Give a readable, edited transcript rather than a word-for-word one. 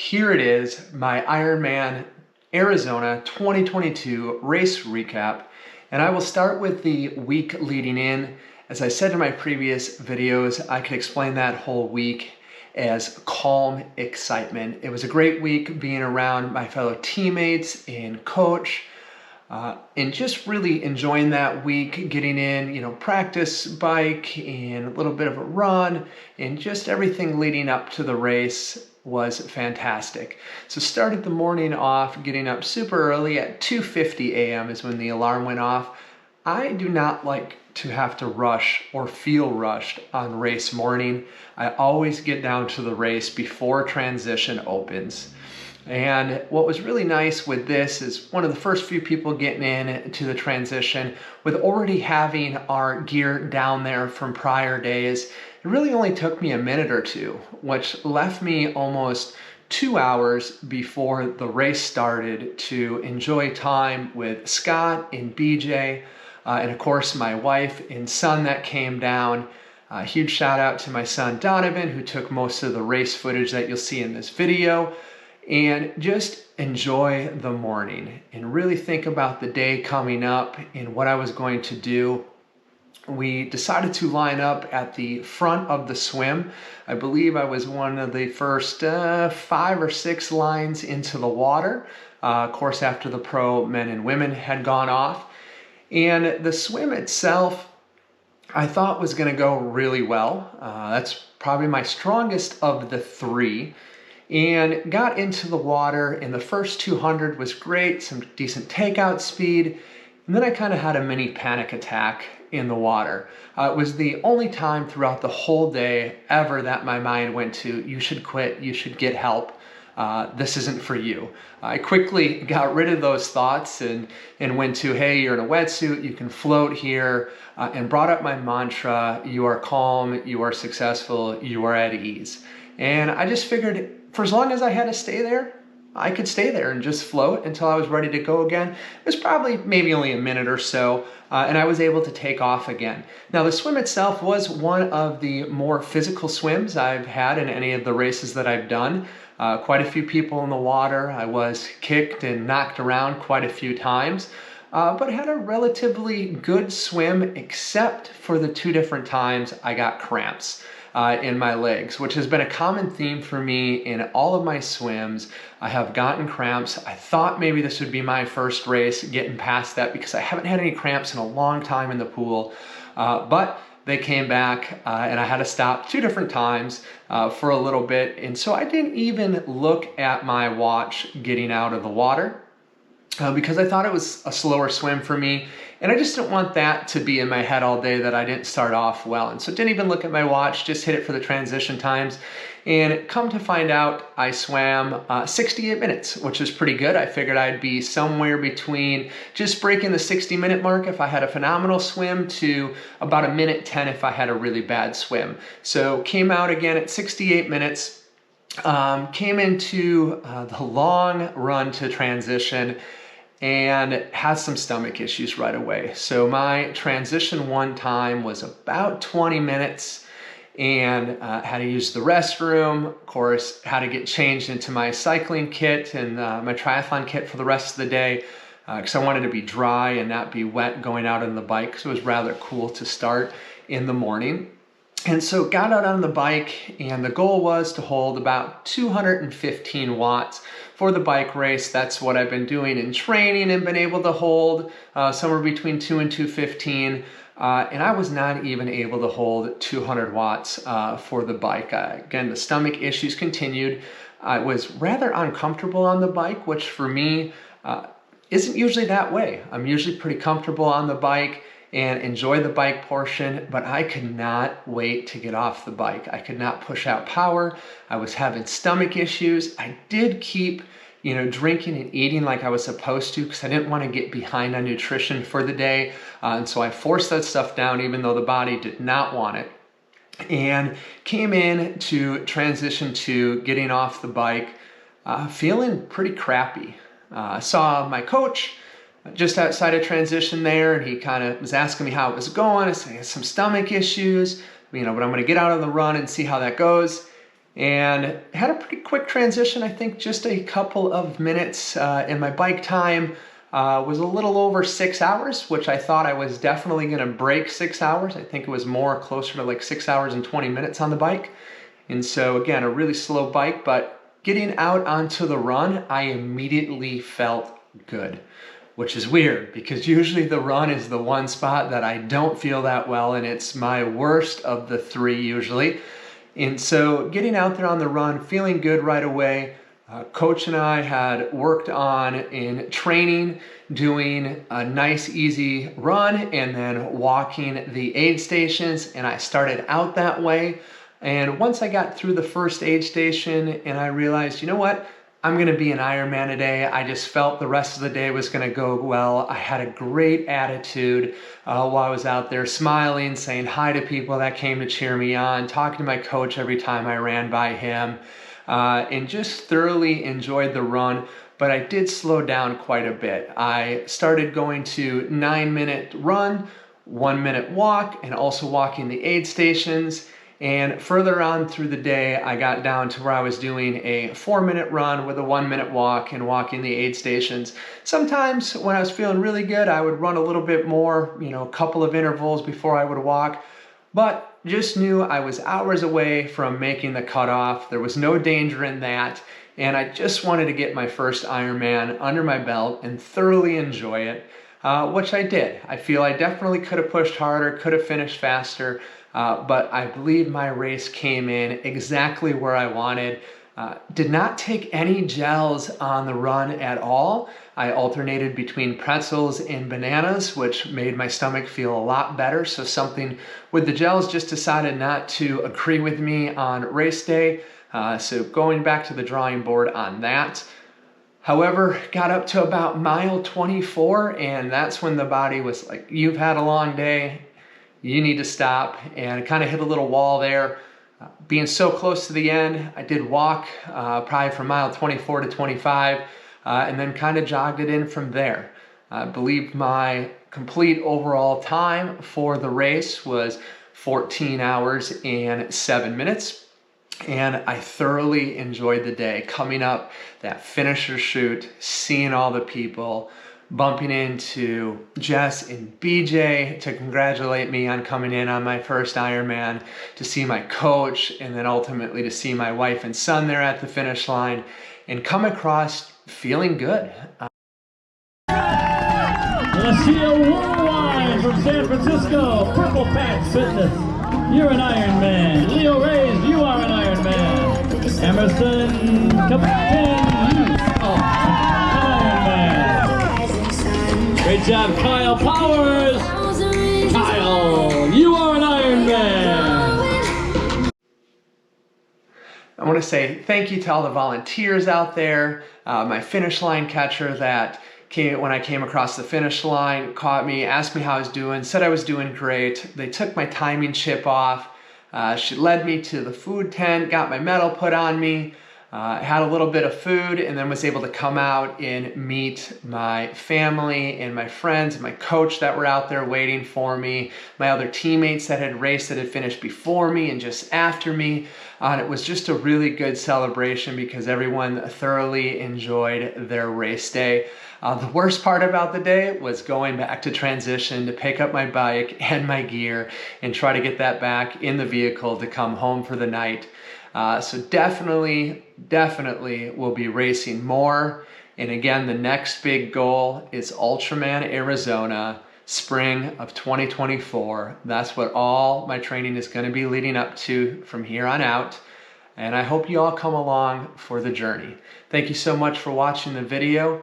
here it is, my Ironman Arizona 2022 race recap. And I will start with the week leading in. As I said in my previous videos, I could explain that whole week as calm excitement. It was a great week being around my fellow teammates and coach, and just really enjoying that week, getting in, practice bike and a little bit of a run, and just everything leading up to the race was fantastic. So started the morning off getting up super early at 2:50 a.m. is when the alarm went off. I do not like to have to rush or feel rushed on race morning. I always get down to the race before transition opens. And what was really nice with this is one of the first few people getting in to the transition, with already having our gear down there from prior days. It really only took me a minute or two, which left me almost 2 hours before the race started to enjoy time with Scott and BJ, and of course my wife and son that came down. Huge shout out to my son Donovan, who took most of the race footage that you'll see in this video. And just enjoy the morning and really think about the day coming up and what I was going to do. We decided to line up at the front of the swim. I believe I was one of the first 5 or 6 lines into the water, of course after the pro men and women had gone off. And the swim itself, I thought was going to go really well. That's probably my strongest of the 3. And got into the water, and the first 200 was great, some decent takeout speed, and then I kind of had a mini panic attack in the water. It was the only time throughout the whole day ever that my mind went to, you should quit, you should get help, this isn't for you. I quickly got rid of those thoughts and went to, hey, you're in a wetsuit, you can float here, and brought up my mantra, you are calm, you are successful, you are at ease. And I just figured for as long as I had to stay there, I could stay there and just float until I was ready to go again. It was probably maybe only a minute or so, and I was able to take off again. Now the swim itself was one of the more physical swims I've had in any of the races that I've done. Quite a few people in the water. I was kicked and knocked around quite a few times, but had a relatively good swim except for the 2 different times I got cramps in my legs, which has been a common theme for me in all of my swims. I have gotten cramps. I thought maybe this would be my first race getting past that because I haven't had any cramps in a long time in the pool, but they came back and I had to stop 2 different times for a little bit. And so I didn't even look at my watch getting out of the water because I thought it was a slower swim for me. And I just didn't want that to be in my head all day that I didn't start off well. And so didn't even look at my watch, just hit it for the transition times. And come to find out, I swam 68 minutes, which is pretty good. I figured I'd be somewhere between just breaking the 60-minute mark if I had a phenomenal swim to about 1:10 if I had a really bad swim. So came out again at 68 minutes, came into the long run to transition, and had some stomach issues right away. So my transition 1 time was about 20 minutes and had to use the restroom. Of course, had to get changed into my cycling kit and my triathlon kit for the rest of the day because I wanted to be dry and not be wet going out on the bike. So it was rather cool to start in the morning. And so got out on the bike, and the goal was to hold about 215 watts for the bike race. That's what I've been doing in training and been able to hold somewhere between 2 and 215. And I was not even able to hold 200 watts for the bike. Again, the stomach issues continued. I was rather uncomfortable on the bike, which for me isn't usually that way. I'm usually pretty comfortable on the bike and enjoy the bike portion, but I could not wait to get off the bike. I could not push out power. I was having stomach issues. I did keep, drinking and eating like I was supposed to because I didn't want to get behind on nutrition for the day. And so I forced that stuff down even though the body did not want it. And came in to transition to getting off the bike, feeling pretty crappy. I saw my coach just outside of transition there, and he kind of was asking me how it was going. I said, I had some stomach issues, but I'm going to get out on the run and see how that goes. and had a pretty quick transition. I think just a couple of minutes, and my bike time was a little over 6 hours, which I thought I was definitely going to break 6 hours. I think it was more closer to like 6 hours and 20 minutes on the bike. And so again, a really slow bike, but getting out onto the run, I immediately felt good, which is weird because usually the run is the one spot that I don't feel that well, and it's my worst of the three usually. And so getting out there on the run, feeling good right away. Coach and I had worked on in training, doing a nice easy run and then walking the aid stations, and I started out that way. And once I got through the first aid station and I realized, you know what, I'm gonna be an Ironman today. I just felt the rest of the day was gonna go well. I had a great attitude while I was out there, smiling, saying hi to people that came to cheer me on, talking to my coach every time I ran by him, and just thoroughly enjoyed the run. But I did slow down quite a bit. I started going to 9-minute run, 1-minute walk, and also walking the aid stations. And further on through the day, I got down to where I was doing a 4-minute run with a 1-minute walk and walking the aid stations. Sometimes when I was feeling really good, I would run a little bit more, a couple of intervals before I would walk, but just knew I was hours away from making the cutoff. There was no danger in that. And I just wanted to get my first Ironman under my belt and thoroughly enjoy it, which I did. I feel I definitely could have pushed harder, could have finished faster, but I believe my race came in exactly where I wanted. Did not take any gels on the run at all. I alternated between pretzels and bananas, which made my stomach feel a lot better. So something with the gels just decided not to agree with me on race day. So going back to the drawing board on that. However, got up to about mile 24, and that's when the body was like, you've had a long day, you need to stop, and kind of hit a little wall there. Being so close to the end, I did walk probably from mile 24 to 25, and then kind of jogged it in from there. I believe my complete overall time for the race was 14 hours and 7 minutes. And I thoroughly enjoyed the day. Coming up that finisher chute, seeing all the people, bumping into Jess and BJ to congratulate me on coming in on my first Ironman, to see my coach, and then ultimately to see my wife and son there at the finish line, and come across feeling good. Alessio Worldwide from San Francisco, Purple Patch Fitness. You're an Ironman. Leo Reyes, you are an Ironman. Emerson Captain, you are an Ironman. Great job, Kyle Powers. Kyle, you are an Ironman. I want to say thank you to all the volunteers out there, my finish line catcher that when I came across the finish line, caught me, asked me how I was doing, said I was doing great. They took my timing chip off. She led me to the food tent, got my medal put on me, had a little bit of food, and then was able to come out and meet my family and my friends and my coach that were out there waiting for me, my other teammates that had raced that had finished before me and just after me. And it was just a really good celebration because everyone thoroughly enjoyed their race day. The worst part about the day was going back to transition to pick up my bike and my gear and try to get that back in the vehicle to come home for the night. So definitely we'll be racing more. And again, the next big goal is Ultraman Arizona, spring of 2024. That's what all my training is going to be leading up to from here on out. And I hope you all come along for the journey. Thank you so much for watching the video.